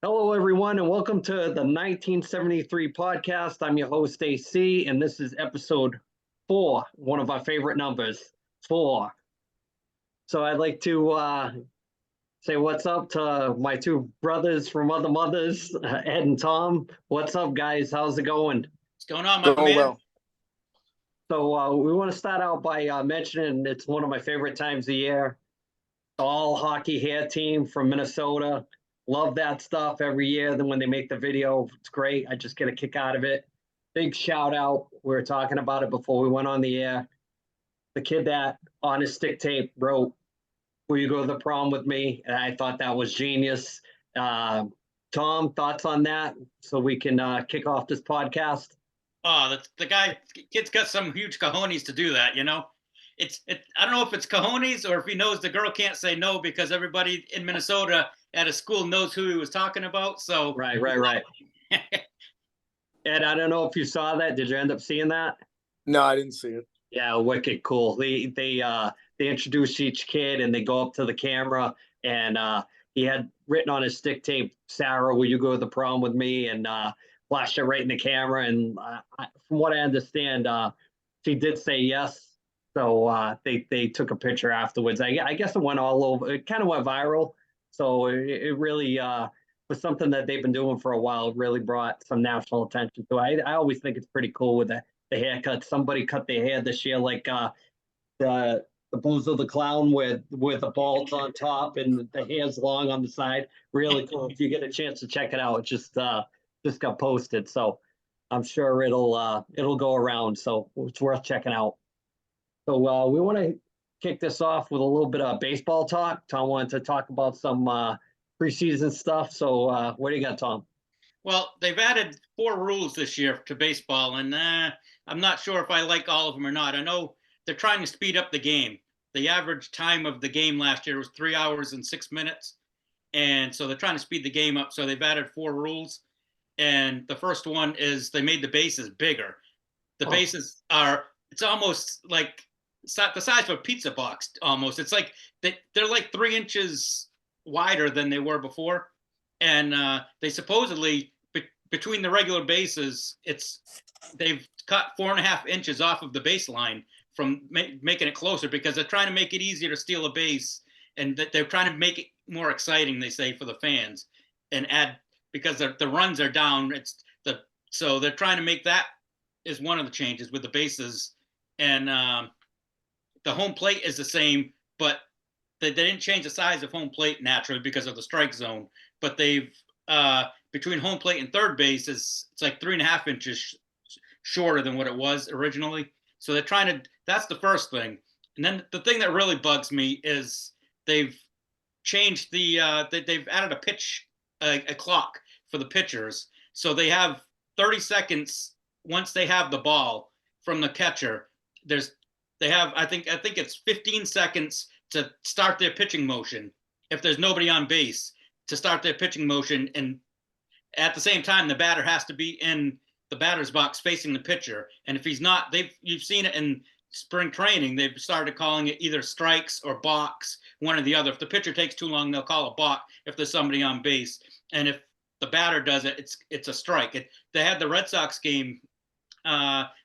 Hello, everyone, and welcome to the 1973 podcast. I'm your host, AC, and this is episode 4, one of our favorite numbers, 4. So I'd like to say what's up to my two brothers from other mothers, Ed and Tom. What's up, guys? How's it going? What's going on, my Going man? well. So we want to start out by mentioning it's one of my favorite times of year. All hockey hair team from Minnesota. Love that stuff every year. Then when they make the video, it's great. I just get a kick out of it. Big shout out. We were talking about it before we went on the air. The kid that on his stick tape wrote, "Will you go to the prom with me?" And I thought that was genius. Tom, thoughts on that? So we can kick off this podcast. Oh, kid's got some huge cojones to do that, you know? I don't know if it's cojones or if he knows the girl can't say no because everybody in Minnesota at a school knows who he was talking about. So Right. Ed, I don't know if you saw that. Did you end up seeing that? No, I didn't see it. Yeah, wicked cool. They introduce each kid and they go up to the camera and he had written on his stick tape, "Sarah, will you go to the prom with me?" and flashed it right in the camera. And from what I understand, she did say yes. So they took a picture afterwards. I guess it went all over. It kind of went viral. So it really was something that they've been doing for a while. It really brought some national attention to it. I always think it's pretty cool with the haircut. Somebody cut their hair this year, like the Blues of the Clown with the balls on top and the hair's long on the side. Really cool. If you get a chance to check it out, it just got posted. So I'm sure it'll go around. So it's worth checking out. So we want to kick this off with a little bit of baseball talk. Tom wanted to talk about some preseason stuff. So what do you got, Tom? Well, they've added 4 rules this year to baseball, and I'm not sure if I like all of them or not. I know they're trying to speed up the game. The average time of the game last year was 3 hours and 6 minutes, and so they're trying to speed the game up. So they've added 4 rules, and the first one is they made the bases bigger. The bases it's almost like the size of a pizza box. Almost, it's like they're like 3 inches wider than they were before, and they supposedly between the regular bases, they've cut 4.5 inches off of the baseline from making it closer because they're trying to make it easier to steal a base, and that they're trying to make it more exciting. They say for the fans, and add because the runs are down. So they're trying to make that is one of the changes with the bases, and the home plate is the same, but they didn't change the size of home plate naturally because of the strike zone. But they've between home plate and third base it's like 3.5 inches shorter than what it was originally. So they're trying to. That's the first thing, and then the thing that really bugs me is they've changed they've added a clock for the pitchers, so they have 30 seconds once they have the ball from the catcher. They have I think it's 15 seconds to start their pitching motion if there's nobody on base to start their pitching motion, and at the same time the batter has to be in the batter's box facing the pitcher. And if he's not, you've seen it in spring training. They've started calling it either strikes or balks, one or the other. If the pitcher takes too long, they'll call a balk if there's somebody on base. And if the batter does it, it's a strike. They had the Red Sox game.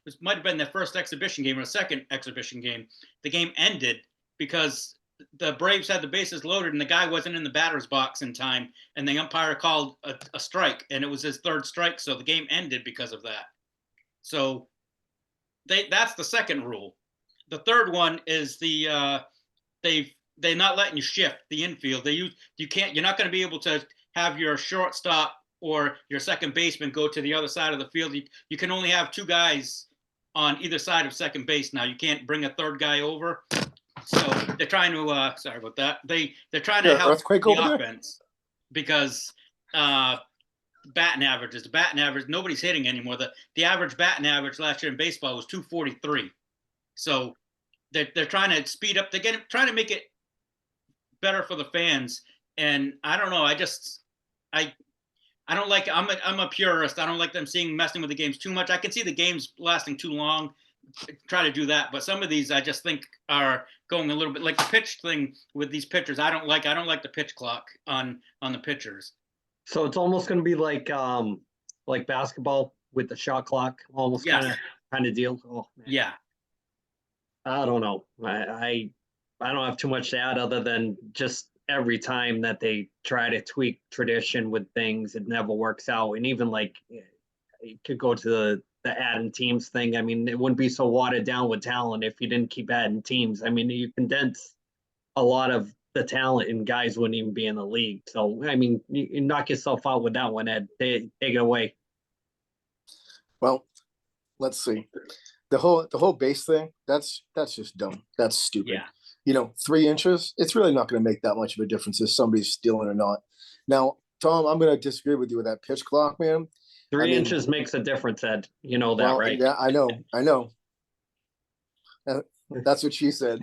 This might have been their first exhibition game or a second exhibition game. The game ended because the Braves had the bases loaded and the guy wasn't in the batter's box in time, and the umpire called a strike, and it was his third strike, so the game ended because of that. So that's the second rule. The third one is they're not letting you shift the infield. You're not going to be able to have your shortstop or your second baseman go to the other side of the field. You can only have 2 guys on either side of second base now. You can't bring a third guy over. So they're trying to sorry about that. They're trying to help the offense because batting averages. Nobody's hitting anymore. The average batting average last year in baseball was 243. So they're trying to speed up. Trying to make it better for the fans. And I don't know. I don't like. I'm a purist. I don't like them messing with the games too much. I can see the games lasting too long. Try to do that, but some of these I just think are going a little bit like the pitch thing with these pitchers. I don't like the pitch clock on the pitchers. So it's almost going to be like basketball with the shot clock, almost Yes. kind of deal. Oh man, Yeah. I don't know. I don't have too much to add other than just every time that they try to tweak tradition with things, it never works out. And even like you could go to the adding teams thing. I mean, it wouldn't be so watered down with talent if you didn't keep adding teams. I mean, you condense a lot of the talent and guys wouldn't even be in the league. So I mean, you knock yourself out with that one, Ed. Take it away. Well, let's see. The whole base thing, that's just dumb. That's stupid. Yeah. 3 inches, it's really not going to make that much of a difference if somebody's stealing or not. Now, Tom, I'm going to disagree with you with that pitch clock, man. Three mean, inches makes a difference, Ed. You know that, Well, right? yeah, I know. That's what she said.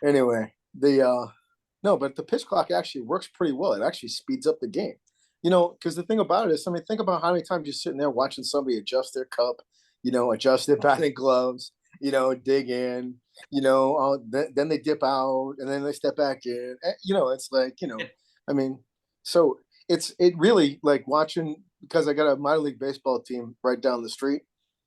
Anyway, no, but the pitch clock actually works pretty well. It actually speeds up the game. Because the thing about it is, think about how many times you're sitting there watching somebody adjust their cup, adjust their batting gloves, dig in, then they dip out and then they step back in. It's like, I mean, so it really like watching, because I got a minor league baseball team right down the street,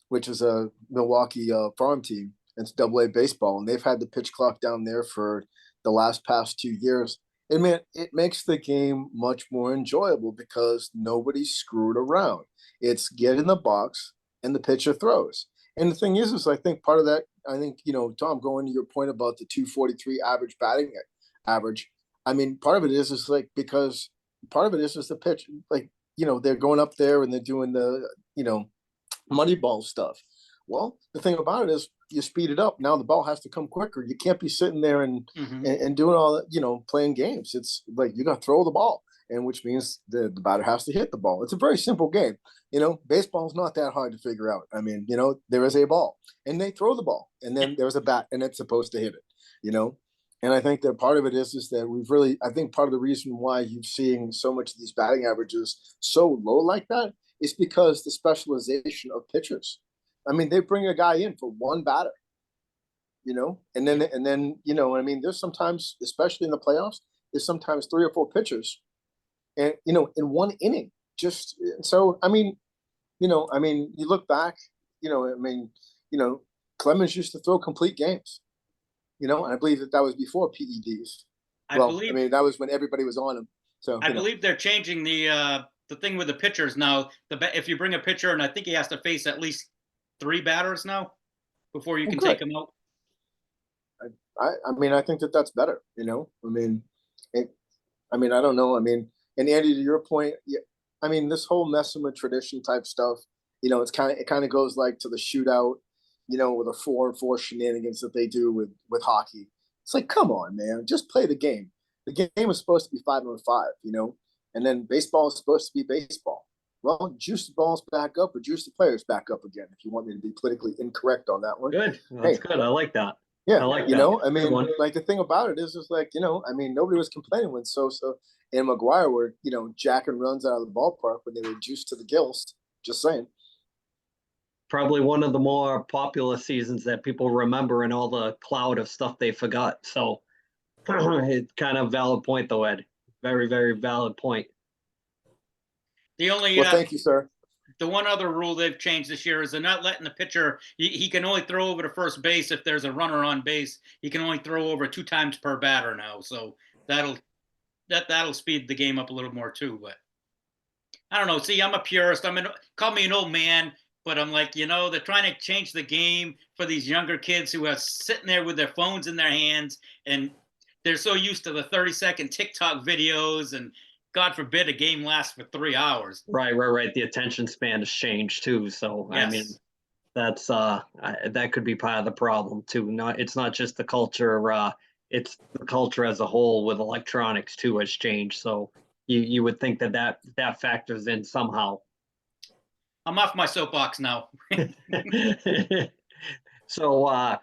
which is a Milwaukee farm team. It's AA baseball, and they've had the pitch clock down there for the past 2 years. And man, it makes the game much more enjoyable because nobody's screwed around. It's get in the box and the pitcher throws. And the thing is I think part of that, Tom, going to your point about the 243 average batting average, part of it is like, because part of it is the pitch, like, they're going up there and they're doing the, money ball stuff. Well, the thing about it is you speed it up. Now the ball has to come quicker. You can't be sitting there and doing all that, playing games. It's like you got to throw the ball, and which means the batter has to hit the ball. It's a very simple game. Baseball is not that hard to figure out. There is a ball, and they throw the ball, and then there's a bat, and it's supposed to hit it. And I think that part of it is that we've really, I think part of the reason why you're seeing so much of these batting averages so low like that is because the specialization of pitchers. They bring a guy in for one batter, and then there's sometimes, especially in the playoffs, there's sometimes 3 or 4 pitchers, and in one inning. Just so you look back, Clemens used to throw complete games, and I believe that was before PEDs. That was when everybody was on him. So I believe they're changing the thing with the pitchers now. If you bring a pitcher, and I think he has to face at least 3 batters now before you can take him out. I think that's better. I don't know. And Andy, to your point, this whole Messima tradition type stuff, it kind of goes like to the shootout, with a 4-4 shenanigans that they do with hockey. It's like, come on, man, just play the game. The game is supposed to be 5-on-5, and then baseball is supposed to be baseball. Well, juice the balls back up or juice the players back up again, if you want me to be politically incorrect on that one. Good. That's good. I like that. Yeah. I like that. Like the thing about it is like, nobody was complaining when Sosa and McGuire were, jacking runs out of the ballpark when they were juiced to the gills. Just saying. Probably one of the more popular seasons that people remember in all the cloud of stuff they forgot. So it's kind of valid point though, Ed. Very, very valid point. The only well, thank you, sir. The one other rule they've changed this year is they're not letting the pitcher. He can only throw over to first base if there's a runner on base. He can only throw over 2 times per batter now, so that'll speed the game up a little more too. But I don't know. See, I'm a purist. Call me an old man, but I'm like, they're trying to change the game for these younger kids who are sitting there with their phones in their hands, and they're so used to the 30-second TikTok videos, and God forbid a game lasts for 3 hours. Right. The attention span has changed too. So yes. That's that could be part of the problem too. It's not just the culture. It's the culture as a whole with electronics too has changed. So you would think that factors in somehow. I'm off my soapbox now. So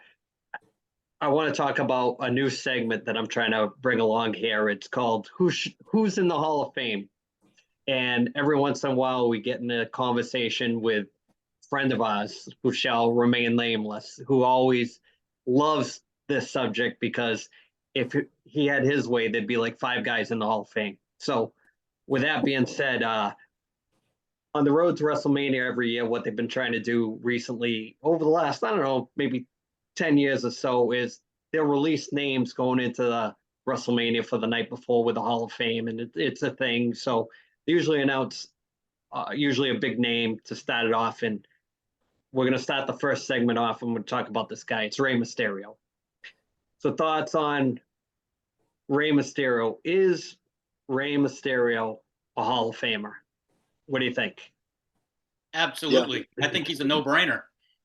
I want to talk about a new segment that I'm trying to bring along here. It's called Who's in the Hall of Fame? And every once in a while we get in a conversation with a friend of ours who shall remain nameless, who always loves this subject because if he had his way, there'd be like 5 guys in the Hall of Fame. So, with that being said, on the road to WrestleMania every year, what they've been trying to do recently over the last, I don't know, maybe 10 years or so, is they'll release names going into the WrestleMania for the night before with the Hall of Fame, and it's a thing. So they usually announce usually a big name to start it off, and we're going to start the first segment off, and we're going to talk about this guy. It's Rey Mysterio. So thoughts on Rey Mysterio. Is Rey Mysterio a Hall of Famer? What do you think? Absolutely. I think he's a no-brainer.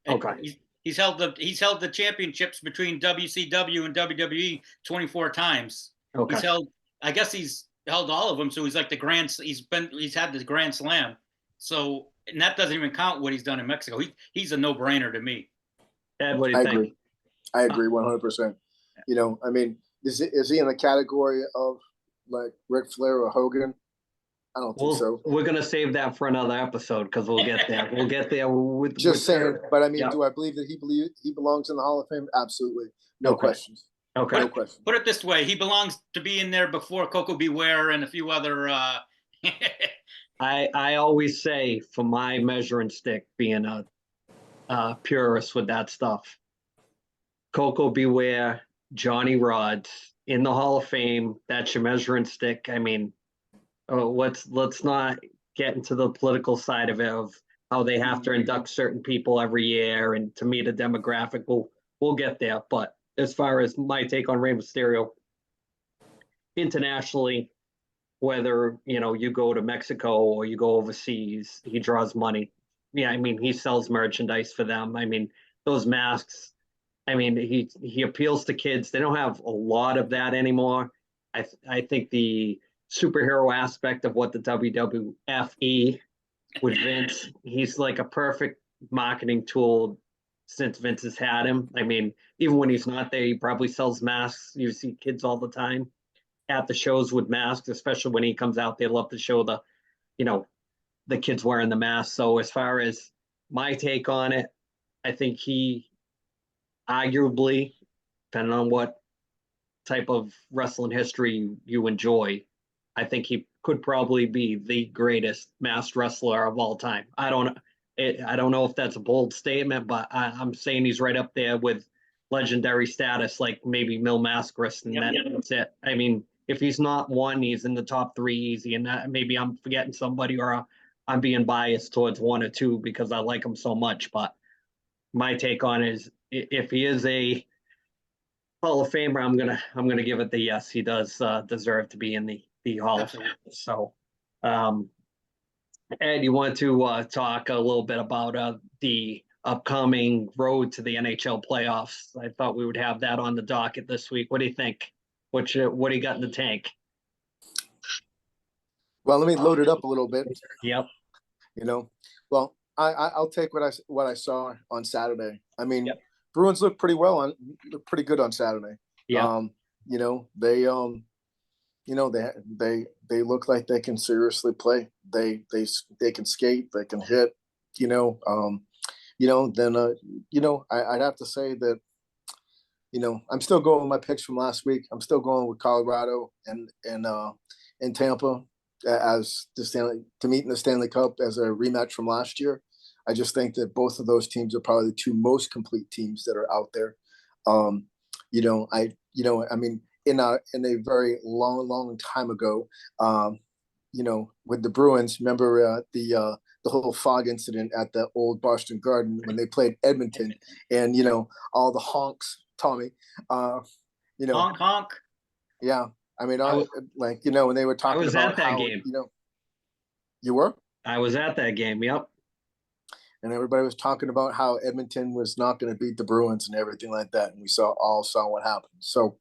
Okay. He's held the championships between WCW and WWE 24 times. Okay. I guess he's held all of them. So he's like he's had the Grand Slam. So, and that doesn't even count what he's done in Mexico. He's a no-brainer to me. Ed, what do you think? I agree 100%. You know, I mean, is he in the category of like Ric Flair or Hogan? I don't think so. We're gonna save that for another episode because we'll get there. We'll get there with saying. But I mean, do I believe that he belongs in the Hall of Fame? Absolutely, no questions. Okay, no question. Put it this way: he belongs to be in there before Coco Beware and a few other. I always say, for my measuring stick, being a purist with that stuff, Coco Beware, Johnny Rods in the Hall of Fame. That's your measuring stick. I mean, let's not get into the political side of it, of how they have to induct certain people every year and to meet a demographic. We'll get there. But as far as my take on Rey Mysterio, internationally, whether you go to Mexico or you go overseas, he draws money. Yeah, I mean, he sells merchandise for them. I mean, those masks. I mean, he appeals to kids. They don't have a lot of that anymore. I think the superhero aspect of what the WWFE with Vince, he's like a perfect marketing tool since Vince has had him. I mean, even when he's not there, he probably sells masks. You see kids all the time at the shows with masks, especially when he comes out. They love to show the kids wearing the mask. So as far as my take on it, I think he arguably, depending on what type of wrestling history you enjoy, I think he could probably be the greatest masked wrestler of all time. I don't know if that's a bold statement, but I'm saying he's right up there with legendary status, like maybe Mil Mascaris, and that's it. I mean, if he's not one, he's in the top 3 easy, and maybe I'm forgetting somebody, or I'm being biased towards 1 or 2 because I like him so much. But my take on it is, if he is a Hall of Famer, I'm gonna give it the yes. He does deserve to be in the Hall of Fame. So, Ed, you want to talk a little bit about the upcoming road to the NHL playoffs? I thought we would have that on the docket this week. What do you think? What do you got in the tank? Well, let me load it up a little bit. Yep. Well, I'll take what I saw on Saturday. I mean, Yep. Bruins look pretty good on Saturday. Yeah. They look like they can seriously play. They can skate. They can hit. I'd have to say that. I'm still going with my picks from last week. I'm still going with Colorado and Tampa as to meet in the Stanley Cup as a rematch from last year. I just think that both of those teams are probably the 2 most complete teams that are out there. I mean, in a very long time ago, with the Bruins, remember the whole fog incident at the old Boston Garden when they played Edmonton, and all the honks, Tommy, honk honk. Yeah, I mean, when they were talking about at that how, game. You were? I was at that game. Yep. And everybody was talking about how Edmonton was not going to beat the Bruins and everything like that, and we all saw what happened. So,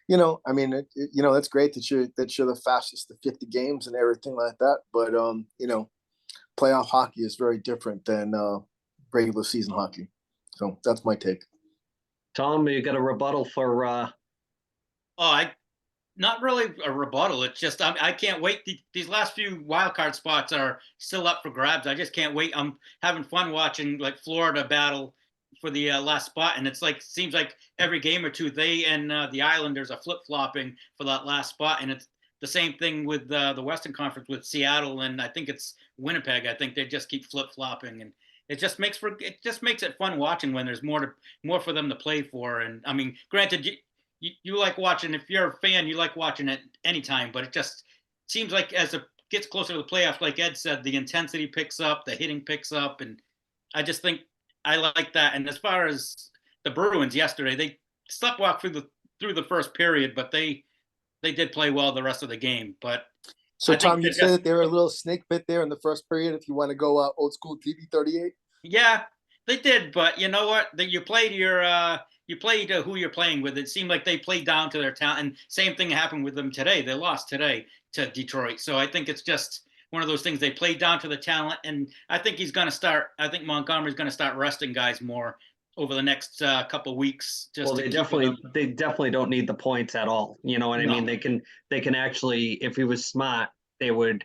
I mean, that's great that you're the fastest to 50 games and everything like that. But playoff hockey is very different than regular season hockey. So that's my take. Tom, you got a rebuttal for? Not really a rebuttal. It's just I can't wait. These last few wild card spots are still up for grabs. I just can't wait. I'm having fun watching like Florida battle for the last spot, and it's like seems like every game or two they and the Islanders are flip flopping for that last spot, and it's the same thing with the Western Conference with Seattle and I think it's Winnipeg. I think they just keep flip flopping, and it just makes it fun watching when there's more for them to play for. And I mean, granted, you like watching, if you're a fan, you like watching it anytime, but it just seems like as it gets closer to the playoffs, like Ed said, the intensity picks up, the hitting picks up, and I just think I like that. And as far as the Bruins yesterday, they sleptwalked through the first period, but they did play well the rest of the game. But so Tom, you said that they were a little snake bit there in the first period. If you want to go old school TV 38, yeah, they did. But you know what? You played who you're playing with. It seemed like they played down to their talent. And same thing happened with them today. They lost today to Detroit. So I think it's just one of those things. They played down to the talent, and I think I think Montgomery's going to start resting guys more over the next couple of weeks. Well, they definitely don't need the points at all. You know what I mean? They can actually, if he was smart, they would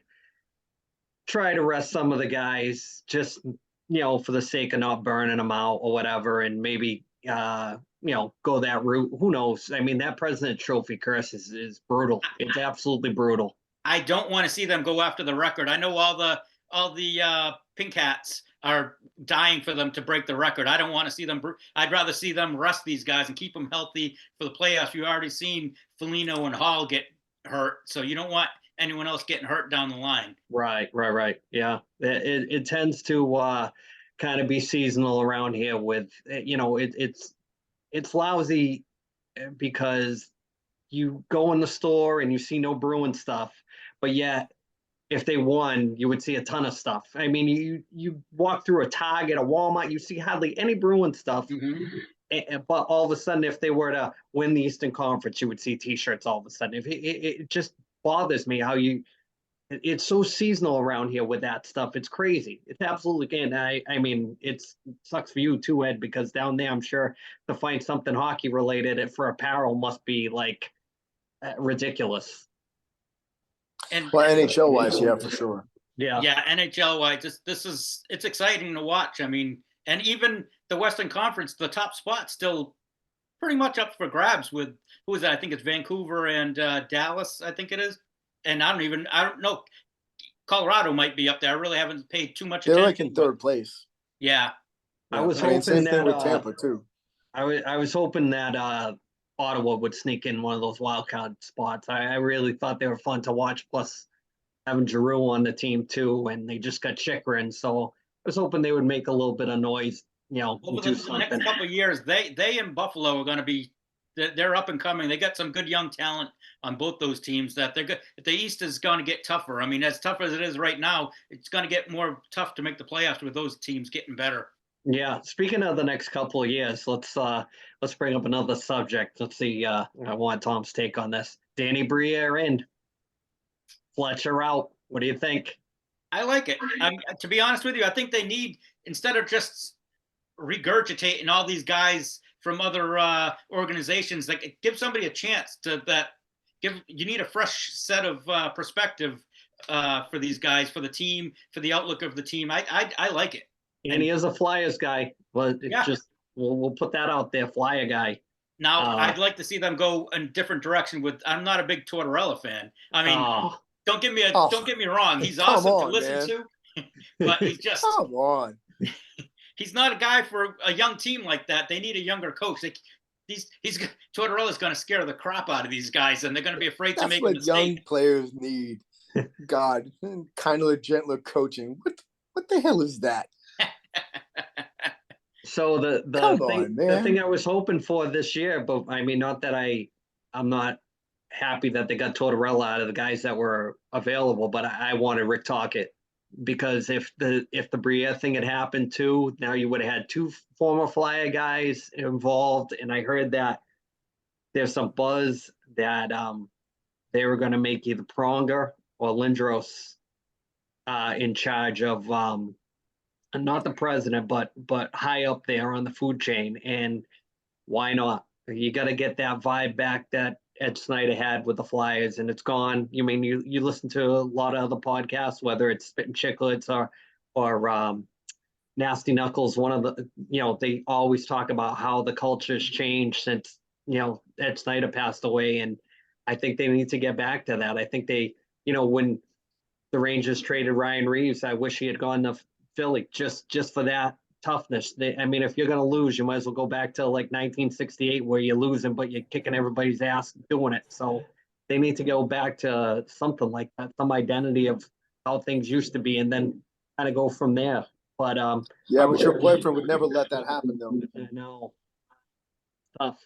try to rest some of the guys just, for the sake of not burning them out or whatever, and maybe go that route. Who knows? I mean, that President Trophy curse is brutal. It's absolutely brutal. I don't want to see them go after the record. I know all the Pink Hats are dying for them to break the record. I don't want to see them. I'd rather see them rest these guys and keep them healthy for the playoffs. You've already seen Foligno and Hall get hurt, so you don't want anyone else getting hurt down the line. Right. Yeah, it tends to kind of be seasonal around here. With it's lousy because you go in the store and you see no Bruin stuff, but yet if they won, you would see a ton of stuff. I mean, you walk through a Target, a Walmart, you see hardly any Bruin stuff. Mm-hmm. But all of a sudden, if they were to win the Eastern Conference, you would see T-shirts all of a sudden. If it just bothers me how it's so seasonal around here with that stuff. It's crazy. It's absolutely. And I mean, it sucks for you too, Ed, because down there, I'm sure to find something hockey related for apparel must be like ridiculous. Well, NHL wise, yeah, for sure. Yeah, NHL wise, it's exciting to watch. I mean, and even the Western Conference, the top spot still pretty much up for grabs with who is that? I think it's Vancouver and Dallas. I think it is, and I don't know. Colorado might be up there. I really haven't paid too much attention. They're like in third place. Yeah, I was hoping same that thing with Tampa too. I was hoping that Ottawa would sneak in one of those wild card spots. I really thought they were fun to watch. Plus, having Giroux on the team too, and they just got Chychrun, so I was hoping they would make a little bit of noise. Over do the next couple of years, they in Buffalo are going to be. They're up and coming. They got some good young talent on both those teams. That they're good. The East is going to get tougher. I mean, as tough as it is right now, it's going to get more tough to make the playoffs with those teams getting better. Yeah. Speaking of the next couple of years, let's bring up another subject. Let's see. I want Tom's take on this. Danny Briere in, Fletcher out. What do you think? I like it. To be honest with you, I think they need, instead of just regurgitating all these guys from other organizations, like give somebody a chance you need a fresh set of perspective for these guys, for the team, for the outlook of the team. I like it. And he is a Flyers guy. Well, we'll put that out there, Flyer guy. Now, I'd like to see them go in a different direction I'm not a big Tortorella fan. I mean, don't get me wrong. He's awesome to listen to, but he's just come on. He's not a guy for a young team like that. They need a younger coach. Tortorella's going to scare the crap out of these guys, and they're going to be afraid to make a mistake. That's what young players need. God, kinder, gentler coaching. What the hell is that? So the thing I was hoping for this year, but I mean, not that I'm not happy that they got Tortorella out of the guys that were available, but I wanted Rick Tocchet, because if the Briere thing had happened too, now you would have had two former Flyer guys involved, and I heard that there's some buzz that they were going to make either Pronger or Lindros in charge of not the president, but high up there on the food chain. And why not? You got to get that vibe back that Ed Snyder had with the Flyers, and it's gone. You mean you listen to a lot of other podcasts, whether it's Spittin' Chicklets or Nasty Knuckles, one of the, they always talk about how the culture's changed since, Ed Snyder passed away. And I think they need to get back to that. I think they, when the Rangers traded Ryan Reeves, I wish he had gone to Philly just for that toughness. I mean, if you're going to lose, you might as well go back to like 1968 where you're losing, but you're kicking everybody's ass doing it. So they need to go back to something like that, some identity of how things used to be, and then kind of go from there. But yeah, but your boyfriend would never let that happen, though. I know, tough.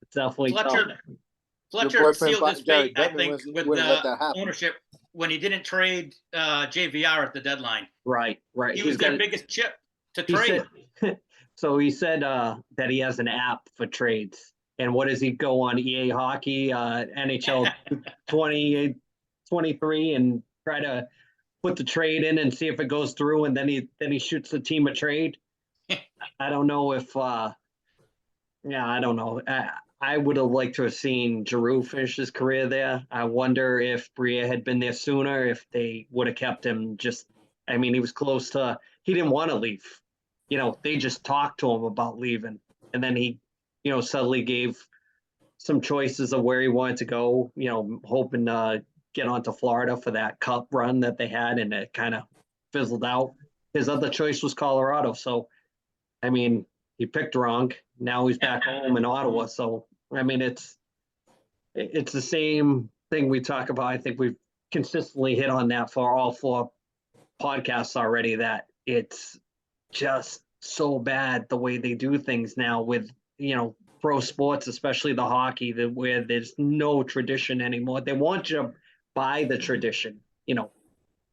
It's definitely tough. Fletcher sealed his fate, I think, with the ownership when he didn't trade JVR at the deadline. Right. He was their biggest chip to trade. So he said that he has an app for trades. And what does he go on EA Hockey, NHL 2023 and try to put the trade in and see if it goes through, and then he shoots the team a trade? I don't know if I don't know. I would have liked to have seen Giroux finish his career there. I wonder if Bria had been there sooner, if they would have kept him. He was close to. He didn't want to leave. They just talked to him about leaving, and then he, suddenly gave some choices of where he wanted to go. Hoping to get onto Florida for that Cup run that they had, and it kind of fizzled out. His other choice was Colorado, so he picked wrong. Now he's back home in Ottawa. So, it's the same thing we talk about. I think we've consistently hit on that for all 4 podcasts already, that it's just so bad the way they do things now with, pro sports, especially the hockey, where there's no tradition anymore. They want you to buy the tradition,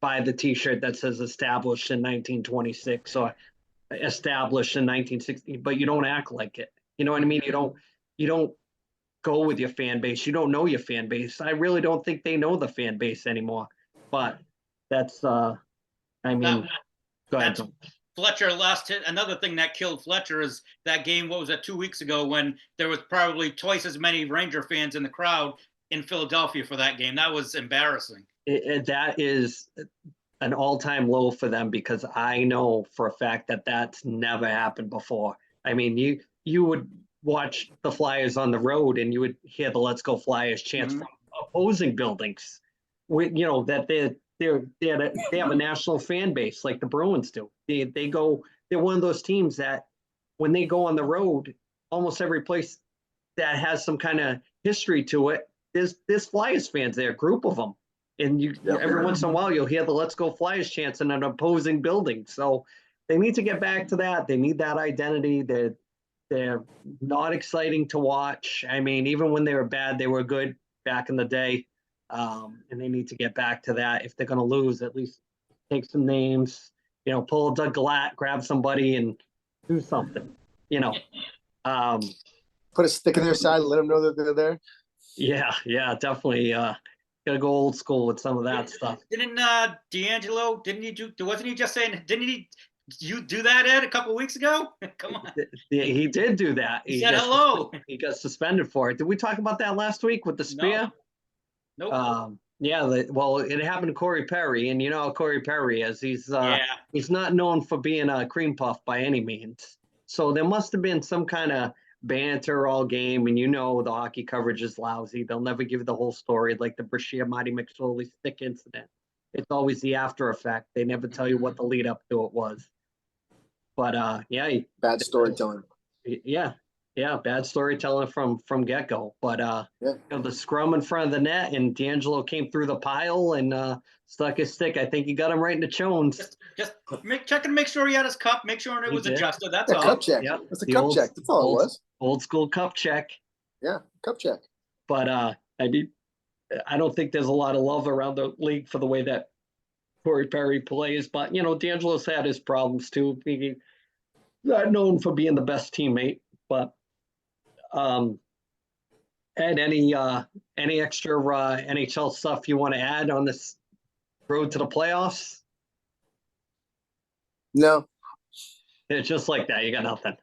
buy the T-shirt that says established in 1926 or established in 1960, but you don't act like it. You know what I mean? You don't go with your fan base. You don't know your fan base. I really don't think they know the fan base anymore. But that's go ahead. Fletcher lost it. Another thing that killed Fletcher is that game, 2 weeks ago, when there was probably twice as many Ranger fans in the crowd in Philadelphia for that game. That was embarrassing. That is an all-time low for them, because I know for a fact that that's never happened before. You would watch the Flyers on the road and you would hear the "Let's Go Flyers" chants from opposing buildings. That they have a national fan base like the Bruins do. They're one of those teams that when they go on the road, almost every place that has some kind of history to it, there's Flyers fans there, a group of them. And every once in a while, you'll hear the "Let's Go Flyers" chants in an opposing building. So they need to get back to that. They need that identity. They're not exciting to watch. Even when they were bad, they were good back in the day. And they need to get back to that. If they're going to lose, at least take some names, pull a Doug Glatt, grab somebody and do something, Put a stick in their side, let them know that they're there. Yeah, definitely. Gotta go old school with some of that stuff. Didn't D'Angelo? Wasn't he just saying? Didn't you do that, Ed, a couple of weeks ago? Come on. He did do that. He said hello. He got suspended for it. Did we talk about that last week with the spear? No. Nope. Well, it happened to Corey Perry, and you know how Corey Perry is. He's not known for being a cream puff by any means. So there must have been some kind of banter all game, and the hockey coverage is lousy. They'll never give the whole story, like the Brashear Marty McSorley stick incident. It's always the after effect. They never tell you what the lead up to it was. But bad storytelling. Yeah, bad storytelling from get go. But the scrum in front of the net, and D'Angelo came through the pile and stuck his stick. I think he got him right in the chones. Just check and make sure he had his cup. Make sure it was adjusted. That's all. Cup check. Yep. It's a cup check. That's all it was. Old school cup check. Yeah, cup check. But I don't think there's a lot of love around the league for the way that Corey Perry plays. But D'Angelo's had his problems too. He's not known for being the best teammate. But and any extra NHL stuff you want to add on this road to the playoffs? No. It's just like that. You got nothing.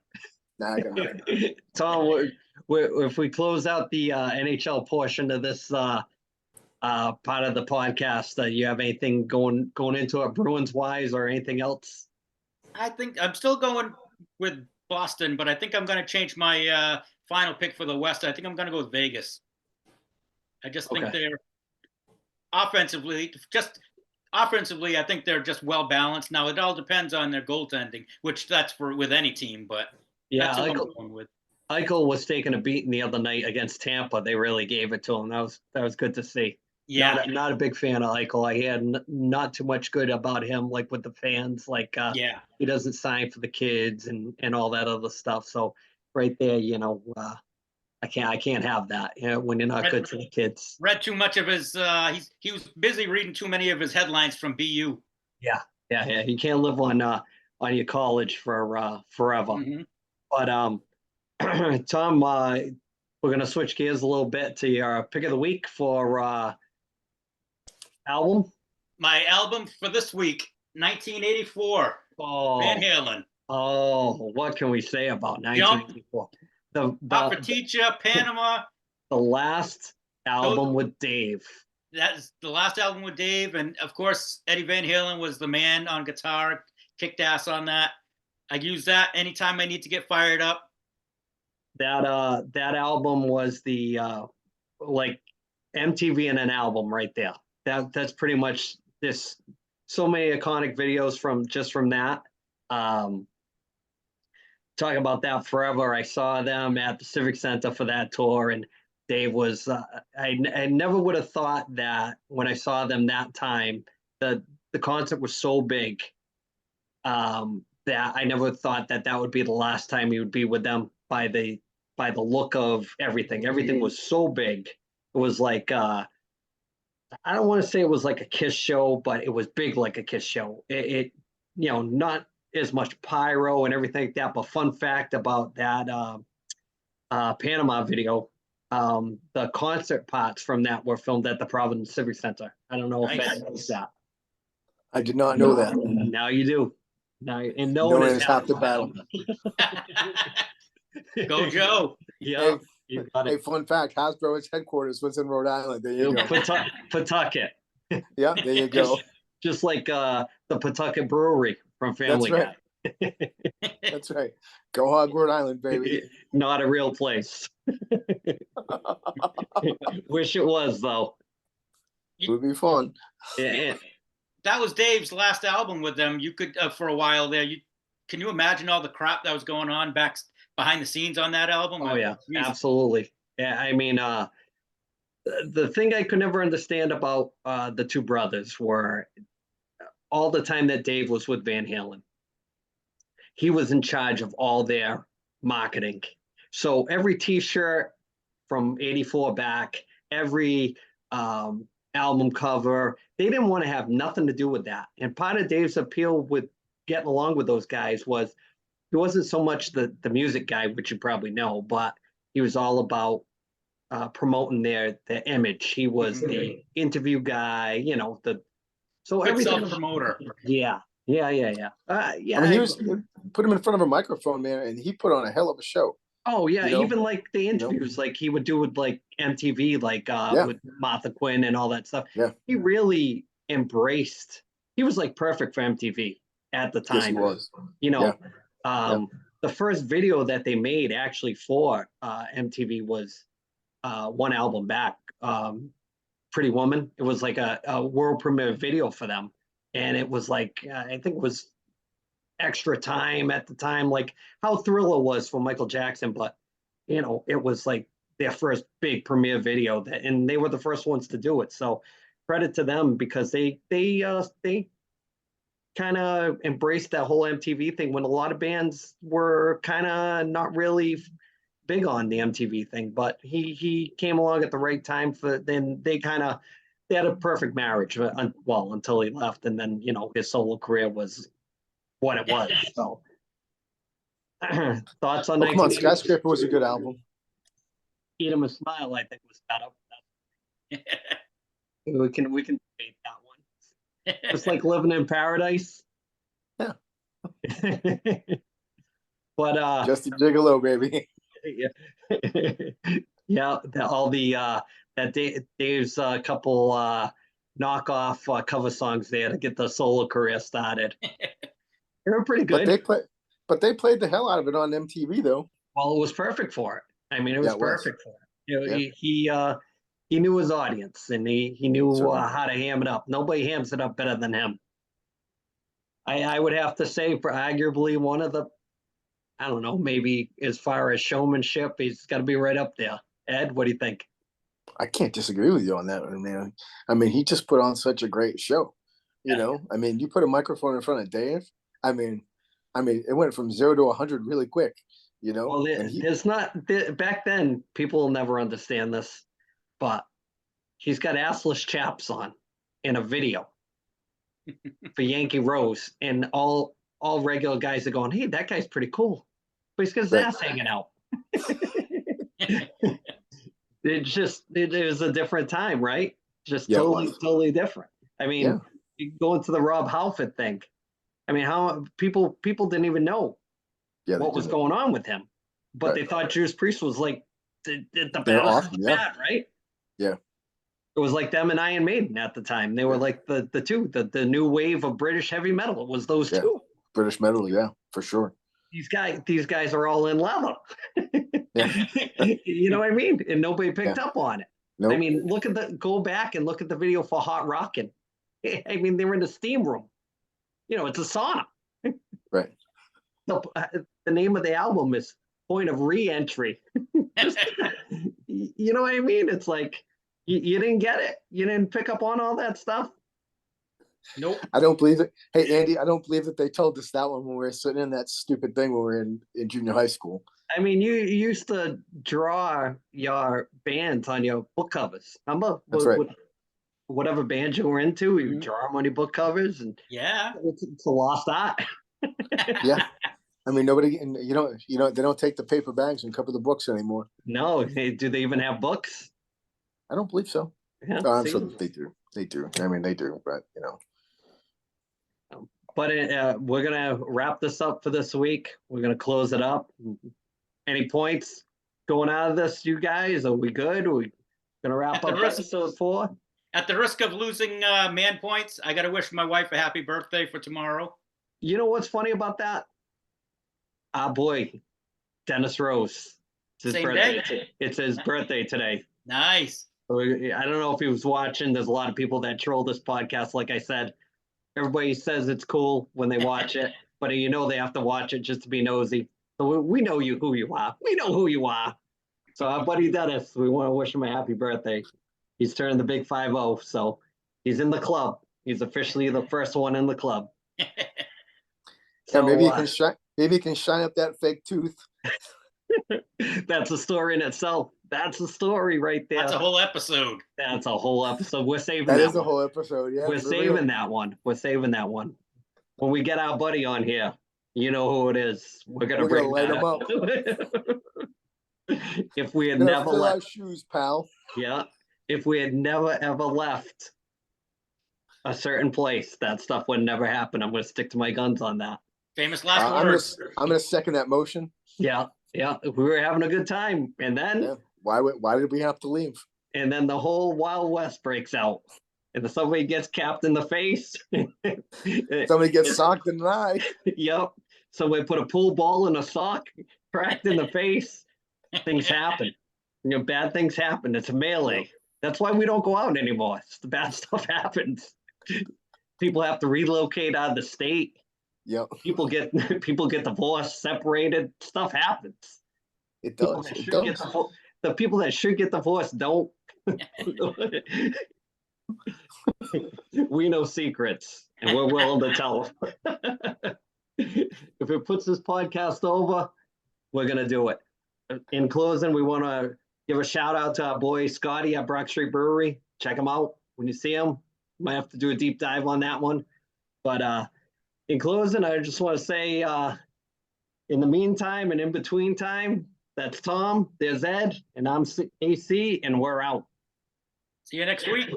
Nah, I got nothing. Tom, if we close out the NHL portion of this part of the podcast, you have anything going into it Bruins wise or anything else? I think I'm still going with Boston, but I think I'm going to change my final pick for the West. I think I'm going to go with Vegas. I just think Okay. they're offensively, I think they're just well balanced. Now it all depends on their goaltending, which that's for with any team, but Yeah, that's who I'm going with. Eichel was taking a beating the other night against Tampa. They really gave it to him. That was good to see. Yeah, Not a big fan of Eichel. I had not too much good about him, like with the fans. Like yeah. he doesn't sign for the kids and all that other stuff. So right there, I can't have that. When you're not Read, good to the kids. read too much of his. He was busy reading too many of his headlines from BU. Yeah, yeah. You can't live on your college for forever. Mm-hmm. But Tom, we're gonna switch gears a little bit to your pick of the week for album. My album for this week, 1984, Van Oh, Halen. what can we say about Jump, 1984? The Papa the Teacher, Panama. the last Those, album with Dave. that's the last album with Dave, and of course Eddie Van Halen was the man on guitar, kicked ass on that. I use that anytime I need to get fired up. That album was the like MTV and an album right there. That's pretty much this. So many iconic videos from that. Um, Talk about that forever. I saw them at the Civic Center for that tour, and Dave was. I never would have thought that when I saw them that time, the concert was so big that I never thought that would be the last time he would be with them by the look of everything. Everything was so big. It was like I don't want to say it was like a Kiss show, but it was big like a Kiss show. It not as much pyro and everything like that. But fun fact about that Panama video, the concert parts from that were filmed at the Providence Civic Center. I don't know if Nice. anyone knows that. I did not know that. Now you do. Now and no one Knowing is is half the battle. Go Joe. Yeah, Hey, you got hey, it. fun fact: Hasbro's headquarters was in Rhode Island. There you go. Pawtucket. Yeah, there you go. Just like the Pawtucket Brewery from Family That's right. Guy. That's right. Go Hog, Rhode Island, baby. Not a real place. Wish it was though. It would be fun. Yeah, That was Dave's last album with them. You could for a while there. Can you imagine all the crap that was going on back behind the scenes on that album? oh yeah, Jesus. absolutely. Yeah, I mean, the thing I could never understand about the two brothers were all the time that Dave was with Van Halen. He was in charge of all their marketing. So every T-shirt from '84 back, every album cover, they didn't want to have nothing to do with that. And part of Dave's appeal with getting along with those guys was he wasn't so much the music guy, which you probably know, but he was all about promoting their image. He was the interview guy, so Good everything. self-promoter. Yeah. Yeah. I mean, he was put him in front of a microphone, man, and he put on a hell of a show. Oh yeah, You know? even like the interviews, like he would do with like MTV, like with Martha Quinn and all that stuff. Yeah. He really embraced. He was like perfect for MTV at the time. Yes, he was. The first video that they made actually for MTV was one album back, Pretty Woman. It was like a world premiere video for them, and it was like I think it was extra time at the time, like how Thriller was for Michael Jackson, but it was like their first big premiere video, and they were the first ones to do it. So credit to them because they kind of embraced that whole MTV thing when a lot of bands were kind of not really big on the MTV thing. But he came along at the right time then they had a perfect marriage. Well, until he left, and then his solo career was what it was. So thoughts on Come on, Skyscraper was a good album. Eat 'em a Smile, I think was better. we can debate that one. Just like Living in Paradise. Yeah. But Just a gigolo, baby. Yeah, that Dave's couple knockoff cover songs there to get the solo career started. They were pretty But good. they played the hell out of it on MTV though. Well, it was perfect for it. I mean, it was Yeah, it was. perfect for it. You know, Yeah. he knew his audience, and he knew Certainly. how to ham it up. Nobody hams it up better than him. I would have to say, for arguably one of the, I don't know, maybe as far as showmanship, he's got to be right up there. Ed, what do you think? I can't disagree with you on that one, man. I mean, he just put on such a great show. You Yeah. know, I mean, you put a microphone in front of Dave. I mean, it went from 0 to 100 really quick. You know, Well, and he there's not back then. People will never understand this, but he's got assless chaps on in a video for Yankee Rose, and all regular guys are going, "Hey, that guy's pretty cool," but he's got his Right. ass hanging out. It was a different time, right? Just Yeah, it totally was. totally different. I mean, Yeah. you go into the Rob Halford thing. I mean, how people didn't even know Yeah, they what was didn't. going on with him, but Right. they thought Judas Priest was like the They're baddest of awesome. the Yeah. bad, right? Yeah. It was like them and Iron Maiden at the time. They were Yeah. like the new wave of British heavy metal. It was those Yeah. two. British metal. Yeah, for sure. These guys are all in leather. Yeah. You know what I mean? And nobody picked Yeah. up on it. I Nope. mean, go back and look at the video for Hot Rockin'. I mean, they were in the steam room. You know, it's a sauna. Right. The name of the album is Point of Re-Entry. You know what I mean? It's like you didn't get it. You didn't pick up on all that stuff. Nope. I don't believe it. Hey, Andy, I don't believe that they told us that one when we were sitting in that stupid thing when we were in junior high school. I mean, you used to draw your bands on your book covers. Remember? That's right. Whatever band you were into, you Mhm. draw them on your book covers, and Yeah. it's a lost art. Yeah. I mean, nobody, and they don't take the paper bags and cover the books anymore. No, do they even have books? I don't believe so. Yeah, Oh, I'm see? sure they do. They do. I mean, they do, but But we're gonna wrap this up for this week. We're gonna close it up. Any points going out of this, you guys? Are we good? Are we gonna wrap At the up risk- episode 4? At the risk of losing man points, I got to wish my wife a happy birthday for tomorrow. You know what's funny about that? Our boy, Dennis Rose. It's his Same birthday. day? It's his birthday today. Nice. I don't know if he was watching. There's a lot of people that troll this podcast. Like I said, everybody says it's cool when they watch it, but you know they have to watch it just to be nosy. So we know who you are. We know who you are. So our buddy Dennis, we want to wish him a happy birthday. He's turning the big 5-0, so he's in the club. He's officially the first one in the club. yeah, maybe you can shine up that fake tooth. That's a story in itself. That's a story right there. That's a whole episode. That's a whole episode. We're saving That that is a one. whole episode. Yeah, We're saving that one. We're saving that one. When we get our buddy on here, you know who it is. We're gonna light him up. If we had Gonna never fill our left, shoes, pal. yeah. If we had never ever left a certain place, that stuff would never happen. I'm gonna stick to my guns on that. Famous last I'm words. gonna second that motion. Yeah. We were having a good time, and then Yeah. Why did we have to leave? and then the whole Wild West breaks out, and somebody gets capped in the face. Somebody gets socked in the eye. Yep. Somebody put a pool ball in a sock, cracked in the face. Things happen. Bad things happen. It's a melee. Yep. That's why we don't go out anymore. The bad stuff happens. People have to relocate out of the state. Yep. People get divorced, separated. Stuff happens. It does. The people that should get divorced don't. We know secrets, and we're willing to tell them. If it puts this podcast over, we're gonna do it. In closing, we want to give a shout out to our boy Scotty at Brock Street Brewery. Check him out when you see him. Might have to do a deep dive on that one. But in closing, I just want to say, in the meantime and in between time, that's Tom, there's Ed, and I'm AC, and we're out. See you next week.